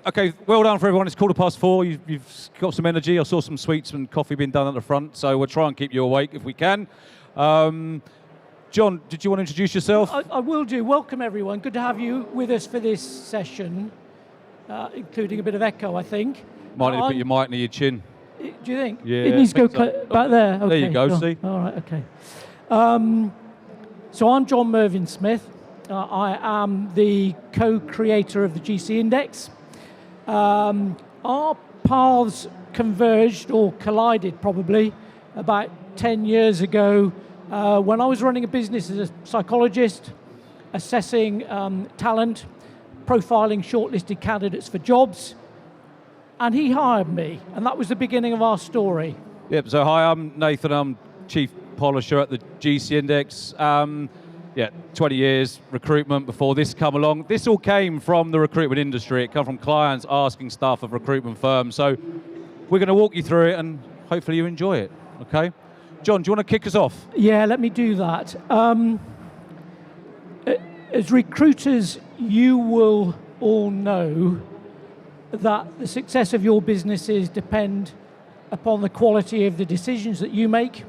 Okay, well done for everyone. It's 4:15. You've got some energy. I saw some sweets and coffee being done at the front, so we'll try and keep you awake if we can. John, did you want to introduce yourself? I will do. Welcome, everyone. Good to have you with us for this session, including a bit of echo, I think. Might need to put your mic near your chin. Do you think? Yeah. It needs to go back there. Okay, there you go, sure. see? All right, okay. So I'm John Mervyn-Smith. I am the co-creator of the GC Index. Our paths converged, or collided probably, about 10 years ago when I was running a business as a psychologist, assessing talent, profiling shortlisted candidates for jobs, and he hired me, and that was the beginning of our story. Yep, so hi, I'm Nathan. I'm Chief Polisher at the GC Index. 20 years recruitment before this come along. This all came from the recruitment industry. It came from clients asking stuff of recruitment firms. So we're going to walk you through it and hopefully you enjoy it, okay? John, do you want to kick us off? Yeah, let me do that. As recruiters, you will all know that the success of your businesses depend upon the quality of the decisions that you make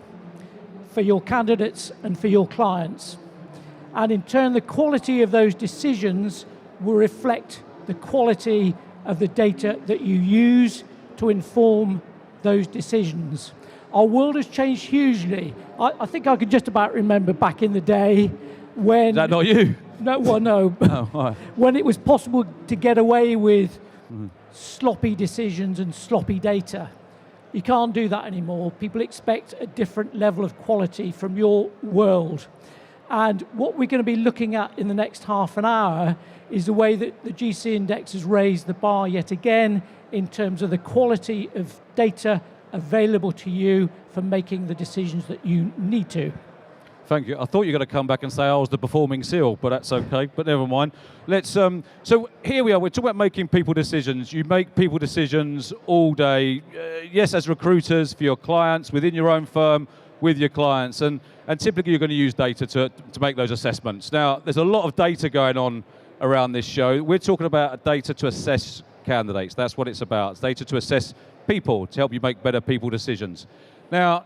for your candidates and for your clients. And in turn, the quality of those decisions will reflect the quality of the data that you use to inform those decisions. Our world has changed hugely. I think I can just about remember back in the day when... Is that not you? No, well, no. Oh, right. When it was possible to get away with sloppy decisions and sloppy data. You can't do that anymore. People expect a different level of quality from your world. And what we're going to be looking at in the next half an hour is the way that the GC Index has raised the bar yet again in terms of the quality of data available to you for making the decisions that you need to. Thank you. I thought you were going to come back and say I was the performing seal, but that's okay, but never mind. Let's. So here we are, we're talking about making people decisions. You make people decisions all day, yes, as recruiters, for your clients, within your own firm, with your clients, and typically you're going to use data to make those assessments. Now, there's a lot of data going on around this show. We're talking about data to assess candidates. That's what it's about. It's data to assess people, to help you make better people decisions. Now,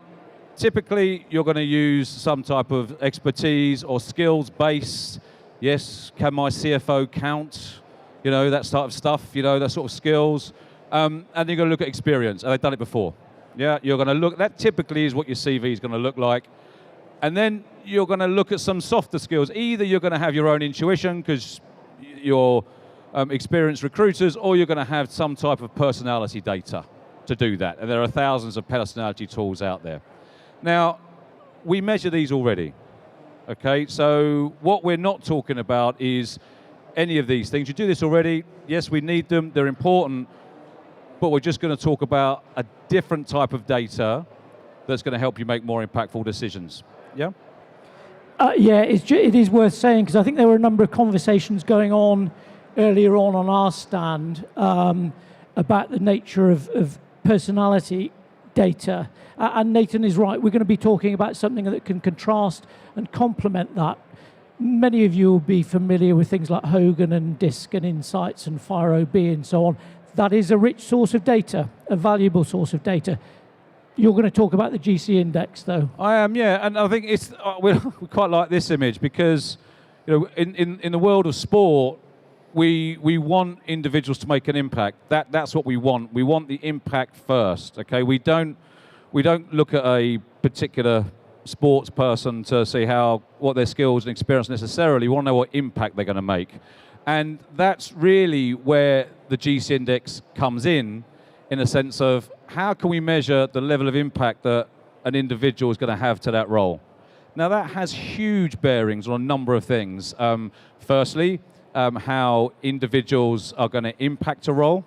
typically, you're going to use some type of expertise or skills base. Yes, can my CFO count? You know, that sort of stuff, you know, that sort of skills. And you're going to look at experience. And they've done it before. Yeah, you're going to look, that typically is what your CV is going to look like. And then you're going to look at some softer skills. Either you're going to have your own intuition because you're experienced recruiters, or you're going to have some type of personality data to do that. And there are thousands of personality tools out there. Now, we measure these already, okay? So what we're not talking about is any of these things. You do this already. Yes, we need them. They're important. But we're just going to talk about a different type of data that's going to help you make more impactful decisions. Yeah? It is worth saying, because I think there were a number of conversations going on earlier on our stand about the nature of personality data. And Nathan is right, we're going to be talking about something that can contrast and complement that. Many of you will be familiar with things like Hogan and DISC and Insights and FireOB and so on. That is a rich source of data, a valuable source of data. You're going to talk about the GC Index, though. I am, yeah, and I think it's we quite like this image because, you know, in the world of sport, we want individuals to make an impact. That's what we want. We want the impact first. Okay, we don't look at a particular sports person to see what their skills and experience necessarily. We want to know what impact they're going to make, and that's really where the GC Index comes in a sense of how can we measure the level of impact that an individual is going to have to that role. Now that has huge bearings on a number of things. Firstly, how individuals are going to impact a role,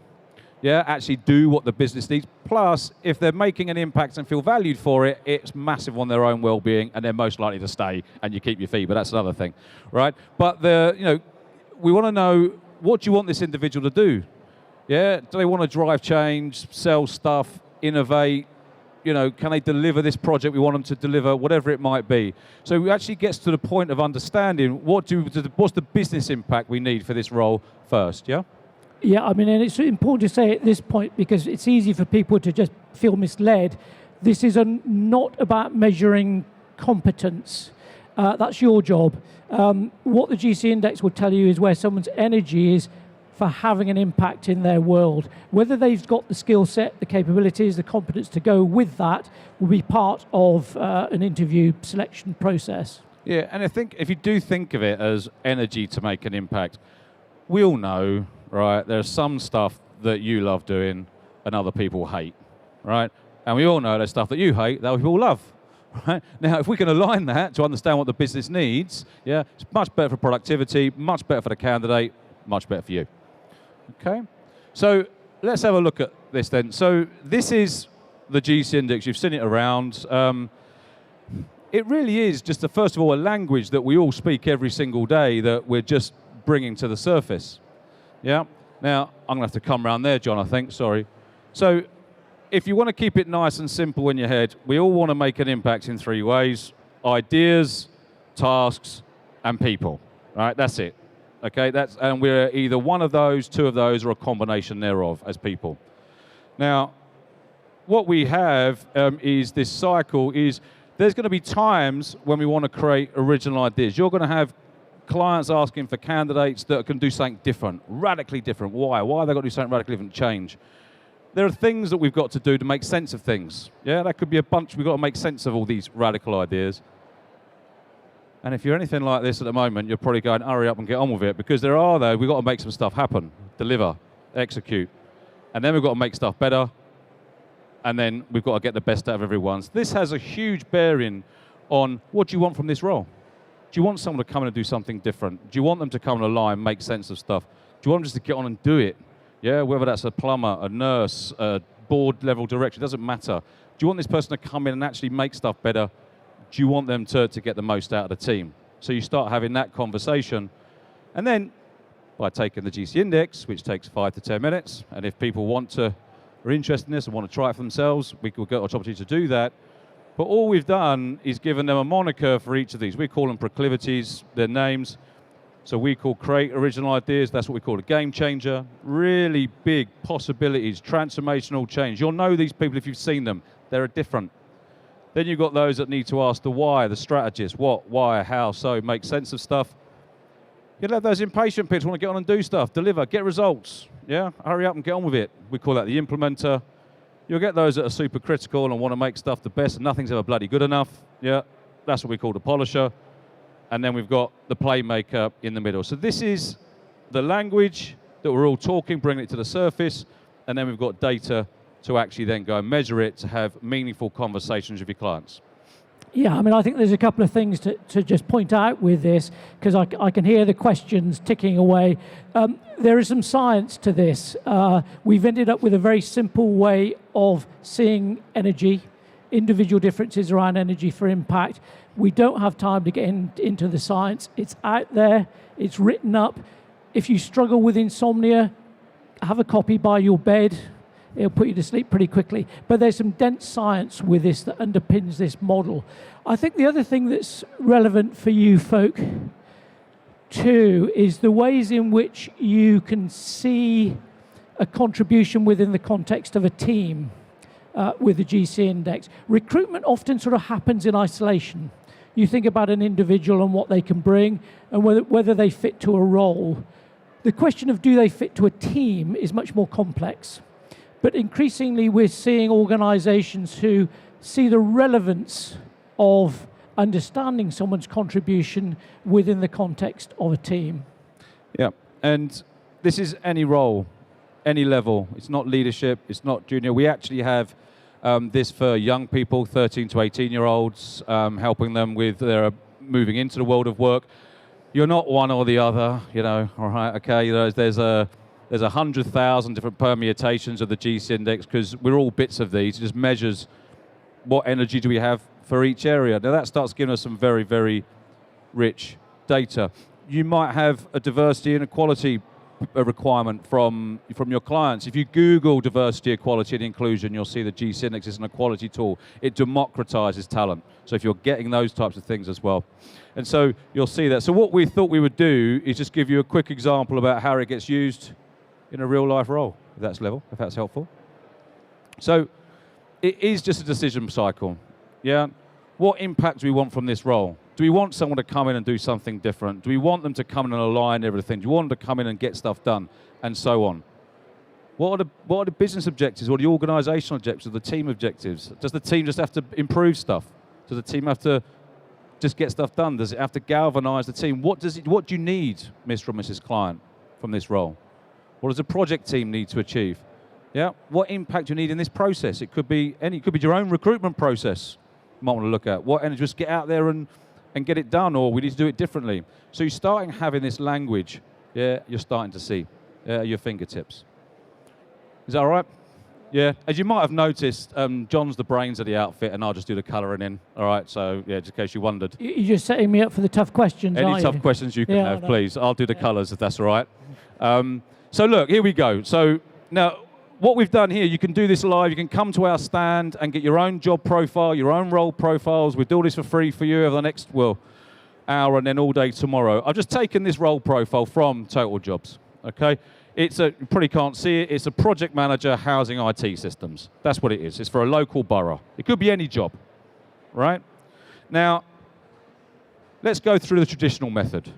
actually do what the business needs. Plus, if they're making an impact and feel valued for it, it's massive on their own well-being, and they're most likely to stay, and you keep your fee, but that's another thing, right? But we want to know, what do you want this individual to do? Yeah, do they want to drive change, sell stuff, innovate? You know, can they deliver this project we want them to deliver, whatever it might be? So it actually gets to the point of understanding what's the business impact we need for this role first, yeah? Yeah, I mean, and it's important to say at this point, because it's easy for people to just feel misled. This is not about measuring competence. That's your job. What the GC index will tell you is where someone's energy is for having an impact in their world. Whether they've got the skill set, the capabilities, the competence to go with that will be part of an interview selection process. Yeah, and I think if you do think of it as energy to make an impact, we all know, right, there's some stuff that you love doing and other people hate, right? And we all know there's stuff that you hate that other people love, right? Now, if we can align that to understand what the business needs, yeah, it's much better for productivity, much better for the candidate, much better for you. Okay? So let's have a look at this then. So this is the GC index. You've seen it around. It really is just, first of all, a language that we all speak every single day that we're just bringing to the surface. Yeah? Now, I'm going to have to come around there, John, I think. Sorry. So if you want to keep it nice and simple in your head, we all want to make an impact in 3 ways: ideas, tasks, and people. Right? That's it. Okay? And we're either one of those, 2 of those, or a combination thereof as people. Now, what we have is this cycle is there's going to be times when we want to create original ideas. You're going to have clients asking for candidates that can do something different, radically different. Why? Why have they got to do something radically different? Change. There are things that we've got to do to make sense of things. Yeah, that could be a bunch. We've got to make sense of all these radical ideas. And if you're anything like this at the moment, you're probably going, hurry up and get on with it, because we've got to make some stuff happen, deliver, execute. And then we've got to make stuff better. And then we've got to get the best out of everyone. So this has a huge bearing on what do you want from this role. Do you want someone to come in and do something different? Do you want them to come and align, make sense of stuff? Do you want them just to get on and do it? Yeah, whether that's a plumber, a nurse, a board level director, it doesn't matter. Do you want this person to come in and actually make stuff better? Do you want them to get the most out of the team? So you start having that conversation. And then by taking the GC index, which takes 5 to 10 minutes, and if people are interested in this and want to try it for themselves, we could get an opportunity to do that. But all we've done is given them a moniker for each of these. We call them proclivities, their names. So we call create original ideas. That's what we call a game changer. Really big possibilities, transformational change. You'll know these people if you've seen them. They're different. Then you've got those that need to ask the why, the strategist. What, why, how, so, make sense of stuff. You'll have those impatient people who want to get on and do stuff, deliver, get results. Yeah, hurry up and get on with it. We call that the implementer. You'll get those that are super critical and want to make stuff the best, and nothing's ever bloody good enough. Yeah, that's what we call the polisher. And then we've got the playmaker in the middle. So this is the language that we're all talking, bringing it to the surface, and then we've got data to actually then go and measure it to have meaningful conversations with your clients. Yeah, I mean, I think there's a couple of things to just point out with this, because I can hear the questions ticking away. There is some science to this. We've ended up with a very simple way of seeing energy, individual differences around energy for impact. We don't have time to get into the science. It's out there, it's written up. If you struggle with insomnia, have a copy by your bed. It'll put you to sleep pretty quickly. But there's some dense science with this that underpins this model. I think the other thing that's relevant for you folk too is the ways in which you can see a contribution within the context of a team with the GC index. Recruitment often sort of happens in isolation. You think about an individual and what they can bring and whether they fit to a role. The question of do they fit to a team is much more complex. But increasingly, we're seeing organizations who see the relevance of understanding someone's contribution within the context of a team. Yeah, and this is any role, any level. It's not leadership, it's not junior. We actually have this for young people, 13 to 18-year-olds, helping them with their moving into the world of work. You're not one or the other, all right, okay, there's 100,000 different permutations of the GC index because we're all bits of these. It just measures what energy do we have for each area. Now that starts giving us some very, very rich data. You might have a diversity and equality requirement from your clients. If you Google diversity, equality and inclusion, you'll see the GC index is an equality tool. It democratizes talent. So if you're getting those types of things as well. And so you'll see that. So what we thought we would do is just give you a quick example about how it gets used in a real life role, if that's helpful. So it is just a decision cycle. Yeah. What impact do we want from this role? Do we want someone to come in and do something different? Do we want them to come in and align everything? Do you want them to come in and get stuff done? And so on. What are the business objectives? What are the organizational objectives? The team objectives? Does the team just have to improve stuff? Does the team have to just get stuff done? Does it have to galvanize the team? What do you need, Mr. or Mrs. Client, from this role? What does the project team need to achieve? Yeah. What impact do you need in this process? It could be your own recruitment process. You might want to look at what, and just get out there and get it done, or we need to do it differently. So you're starting having this language. Yeah, you're starting to see at your fingertips. Is that all right? Yeah. As you might have noticed, John's the brains of the outfit, and I'll just do the colouring in. All right. So yeah, just in case you wondered. You're just setting me up for the tough questions. Any tough questions you can have, please. I'll do the colours if that's all right. So look, here we go. So now, what we've done here, you can do this live. You can come to our stand and get your own job profile, your own role profiles. We do this for free for you over the next, hour and then all day tomorrow. I've just taken this role profile from Total Jobs, okay? You probably can't see it. It's a project manager housing IT systems. That's what it is. It's for a local borough. It could be any job, right? Now, let's go through the traditional method,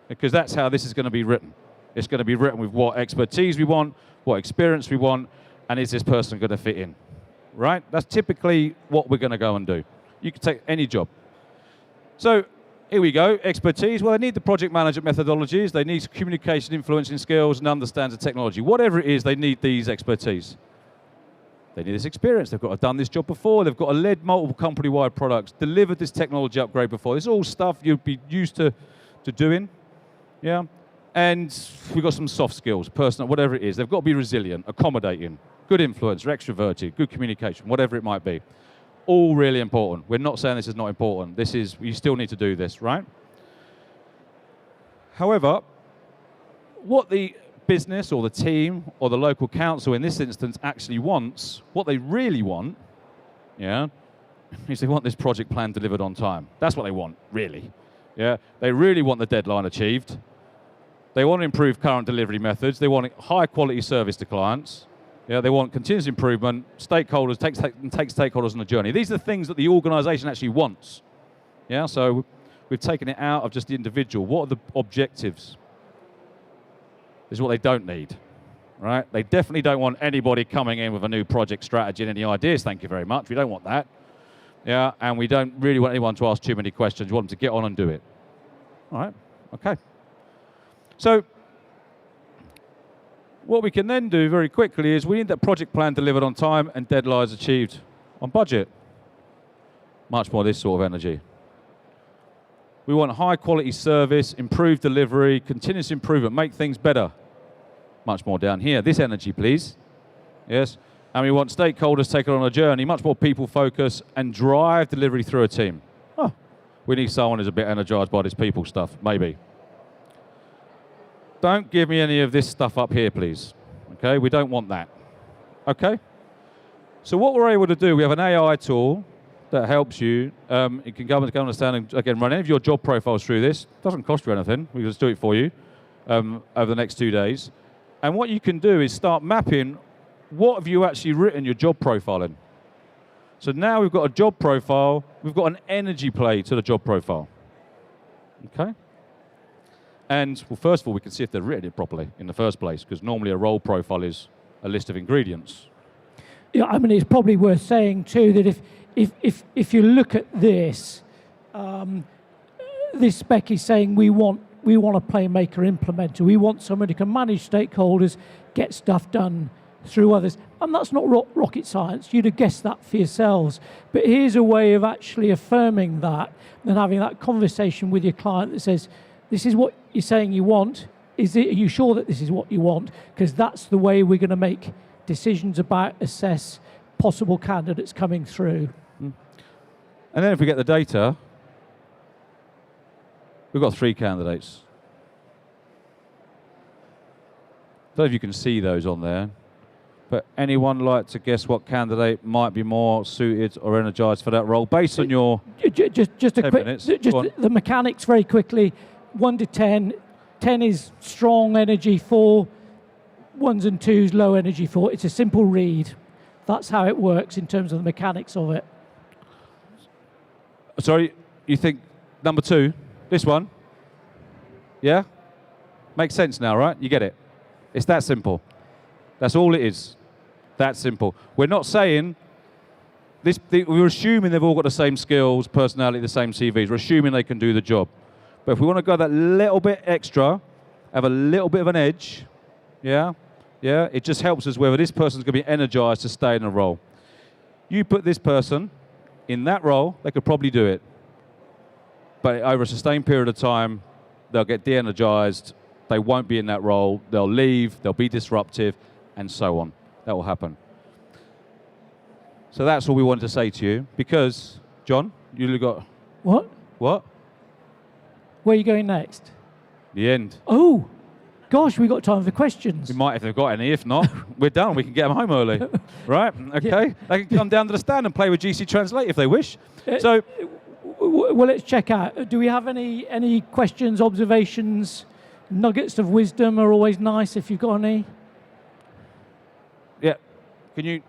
because that's how this is going to be written. It's going to be written with what expertise we want, what experience we want, and is this person going to fit in, right? That's typically what we're going to go and do. You can take any job. So here we go, expertise. Well, they need the project management methodologies. They need communication, influencing skills, and understands the technology. Whatever it is, they need these expertise. They need this experience. They've got to have done this job before. They've got to lead multiple company-wide products, delivered this technology upgrade before. This is all stuff you'd be used to doing, yeah? And we've got some soft skills, personal, whatever it is. They've got to be resilient, accommodating, good influence, extroverted, good communication, whatever it might be. All really important. We're not saying this is not important. You still need to do this, right? However, what the business or the team or the local council in this instance actually wants, what they really want, yeah, is they want this project plan delivered on time. That's what they want, really. Yeah, they really want the deadline achieved. They want to improve current delivery methods. They want high quality service to clients. Yeah, they want continuous improvement, stakeholders, take stakeholders on a journey. These are the things that the organization actually wants. Yeah, so we've taken it out of just the individual. What are the objectives? This is what they don't need, right? They definitely don't want anybody coming in with a new project strategy and any ideas, thank you very much. We don't want that. Yeah, and we don't really want anyone to ask too many questions. We want them to get on and do it. All right, okay. So what we can then do very quickly is we need that project plan delivered on time and deadlines achieved on budget. Much more this sort of energy. We want high quality service, improved delivery, continuous improvement, make things better. Much more down here. This energy, please. Yes. And we want stakeholders taken on a journey, much more people focus and drive delivery through a team. Oh, we need someone who's a bit energized by this people stuff, maybe. Don't give me any of this stuff up here, please. Okay, we don't want that. Okay? So what we're able to do, we have an AI tool that helps you. You can go and stand and, again, run any of your job profiles through this. It doesn't cost you anything. We just do it for you over the next 2 days. And what you can do is start mapping what have you actually written your job profile in. So now we've got a job profile. We've got an energy play to the job profile. Okay? And, well, first of all, we can see if they've written it properly in the first place, because normally a role profile is a list of ingredients. Yeah, I mean, it's probably worth saying, too, that if you look at this, this spec is saying we want a playmaker implementer. We want somebody who can manage stakeholders, get stuff done through others. And that's not rocket science. You'd have guessed that for yourselves. But here's a way of actually affirming that and having that conversation with your client that says, this is what you're saying you want. Are you sure that this is what you want? Because that's the way we're going to make decisions about assess possible candidates coming through. And then if we get the data, we've got 3 candidates. I don't know if you can see those on there, but anyone like to guess what candidate might be more suited or energized for that role based on your just a quick minutes. Just the mechanics very quickly. 1 to 10. 10 is strong energy, 4 ones and twos, low energy thought. It's a simple read. That's how it works in terms of the mechanics of it. Sorry, you think number 2, this one? Yeah? Makes sense now, right? You get it. It's that simple. That's all it is. That simple. We're not saying we're assuming they've all got the same skills, personality, the same CVs. We're assuming they can do the job. But if we want to go that little bit extra, have a little bit of an edge, yeah, it just helps us whether this person's going to be energized to stay in a role. You put this person in that role, they could probably do it. But over a sustained period of time, they'll get de-energized, they won't be in that role, they'll leave, they'll be disruptive, and so on. That will happen. So that's all we wanted to say to you, because, John, you got... What? What? Where are you going next? The end. Oh, gosh, we got time for questions. We might if they've got any. If not, we're done. We can get them home early. Right? Okay. Yeah. They can come down to the stand and play with GC Translate if they wish. So, well, let's check out. Do we have any questions, observations, nuggets of wisdom are always nice if you've got any? Yeah. Can you...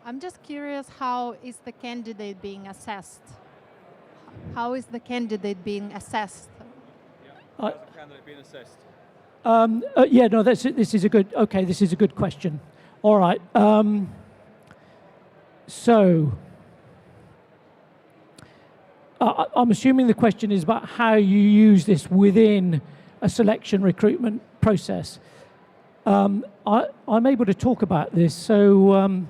I'm just curious, how is the candidate being assessed? How is the candidate being assessed? How's the candidate being assessed? Yeah, no, this is a good question. All right. So, I'm assuming the question is about how you use this within a selection recruitment process. I'm able to talk about this, so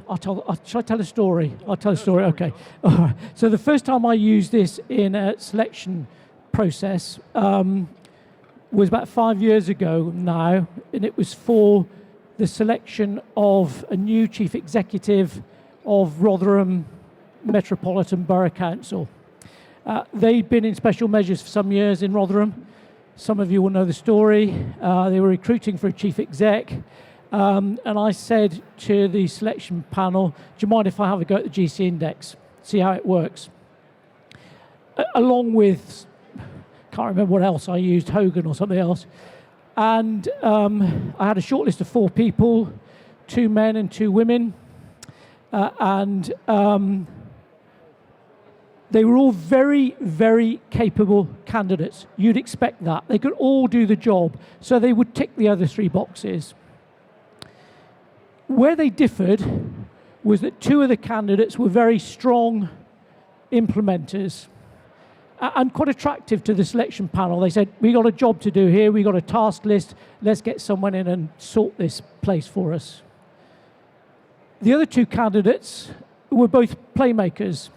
shall I tell a story? I'll tell a story, okay. All right. So the first time I used this in a selection process was about 5 years ago now, and it was for the selection of a new chief executive of Rotherham Metropolitan Borough Council. They'd been in special measures for some years in Rotherham. Some of you will know the story. They were recruiting for a chief exec. And I said to the selection panel, do you mind if I have a go at the GC index, see how it works? Along with, can't remember what else I used, Hogan or something else. And I had a short list of 4 people, 2 men and 2 women. They were all very, very capable candidates. You'd expect that. They could all do the job, so they would tick the other 3 boxes. Where they differed was that 2 of the candidates were very strong implementers and quite attractive to the selection panel. They said, we got a job to do here, we got a task list, let's get someone in and sort this place for us. The other 2 candidates were both playmakers.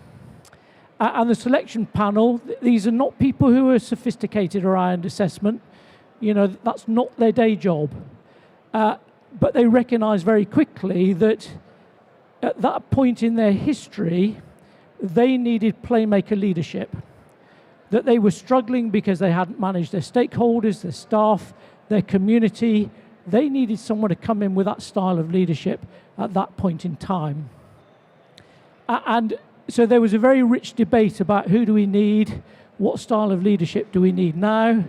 And the selection panel, these are not people who are sophisticated around assessment. You know, that's not their day job. But they recognise very quickly that at that point in their history, they needed playmaker leadership. That they were struggling because they hadn't managed their stakeholders, their staff, their community. They needed someone to come in with that style of leadership at that point in time. And so there was a very rich debate about who do we need, what style of leadership do we need now.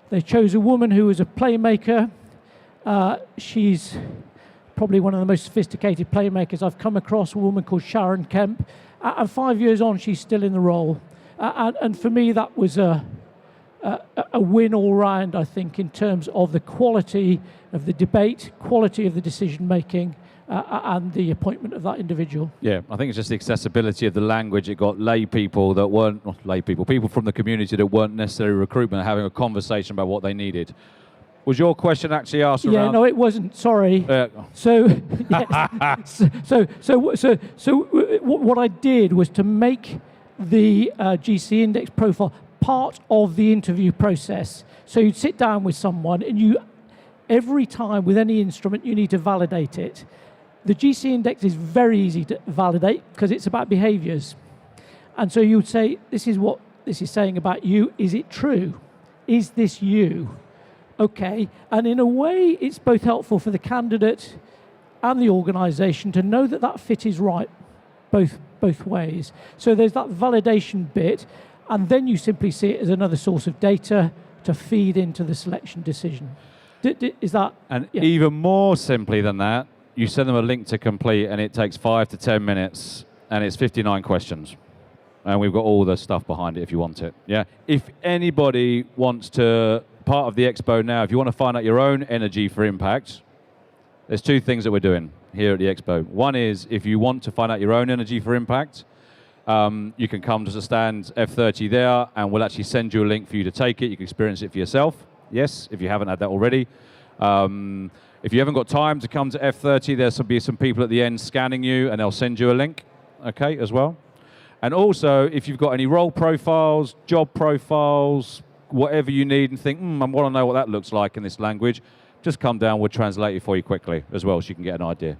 They chose a woman who was a playmaker. She's probably one of the most sophisticated playmakers I've come across, a woman called Sharon Kemp. And 5 years on, she's still in the role. And for me, that was a win all round, I think, in terms of the quality of the debate, quality of the decision making, and the appointment of that individual. Yeah, I think it's just the accessibility of the language. It got lay people that weren't, not lay people, people from the community that weren't necessarily recruitment, having a conversation about what they needed. Was your question actually asked around? Yeah, no, it wasn't. Sorry. So what I did was to make the GC index profile part of the interview process. So you'd sit down with someone, and every time with any instrument, you need to validate it. The GC index is very easy to validate because it's about behaviors. And so you would say, this is what this is saying about you. Is it true? Is this you? Okay. And in a way, it's both helpful for the candidate and the organisation to know that that fit is right both ways. So there's that validation bit, and then you simply see it as another source of data to feed into the selection decision. Is that? And yeah. even more simply than that, you send them a link to complete, and it takes 5 to 10 minutes, and it's 59 questions. And we've got all the stuff behind it if you want it. Yeah. If anybody wants to part of the Expo now, if you want to find out your own energy for impact, there's 2 things that we're doing here at the Expo. One is if you want to find out your own energy for impact, you can come to the stand F30 there, and we'll actually send you a link for you to take it. You can experience it for yourself. Yes, if you haven't had that already. If you haven't got time to come to F30, there'll be some people at the end scanning you, and they'll send you a link, okay, as well. And also, if you've got any role profiles, job profiles, whatever you need, and think, I want to know what that looks like in this language, just come down, we'll translate it for you quickly as well, so you can get an idea.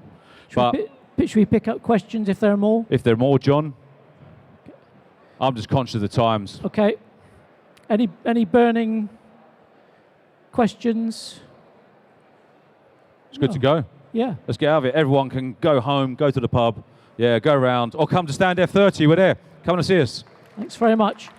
Should we pick up questions if there are more? If there are more, John? I'm just conscious of the times. Okay. Any burning questions? It's good to go. Yeah. Let's get out of it. Everyone can go home, go to the pub, go around, or come to stand F30. We're there. Come and see us. Thanks very much.